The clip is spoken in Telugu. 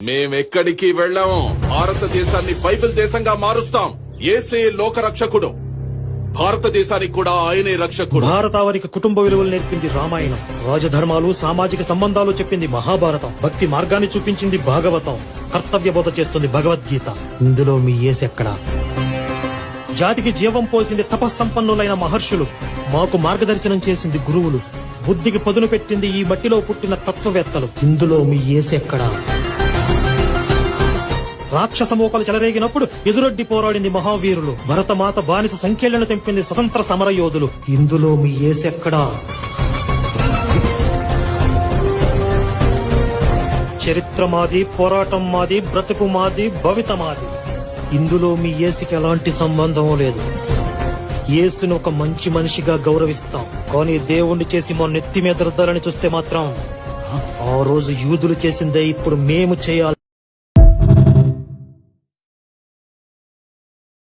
మేమెక్కడికి వెళ్ళాము. భారతదేశాన్ని బైబిల్ దేశంగా మారుస్తాం. యేసే లోక రక్షకుడు. భారతదేశానికి కూడా ఆయనే రక్షకుడు. భారతావనికి కుటుంబ విలువలు నేర్పింది రామాయణం. రాజధర్మాలు సామాజిక సంబంధాలు చెప్పింది మహాభారతం. భక్తి మార్గాన్ని చూపించింది భాగవతం. కర్తవ్య బోధ చేస్తుంది భగవద్గీత. ఇందులో మీ యేసెక్కడా? జాతికి జీవం పోసింది తపస్సంపన్నులైన మహర్షులు. మాకు మార్గదర్శనం చేసింది గురువులు. బుద్ధికి పదును పెట్టింది ఈ మట్టిలో పుట్టిన తత్వవేత్తలు. ఇందులో మీ యేసెక్కడా? రాక్షస మోకలు చెలరేగినప్పుడు ఎదురొడ్డి పోరాడింది మహావీరులు. భరతమాత బానిస సంఖ్యలను తెంపింది స్వతంత్ర సమర యోధులు. ఇందులో మీ యేసెక్కడా? చరిత్ర మాది, పోరాటం మాది, బ్రతుకు మాది, భవిత మాది. ఇందులో మీ యేసుకి ఎలాంటి సంబంధం లేదు. యేసును ఒక మంచి మనిషిగా గౌరవిస్తాం, కానీ దేవుణ్ణి చేసి మా నెత్తి మీద రుద్దాలని చూస్తే మాత్రం ఆ రోజు యూదులు చేసిందే ఇప్పుడు మేము చేయాలి.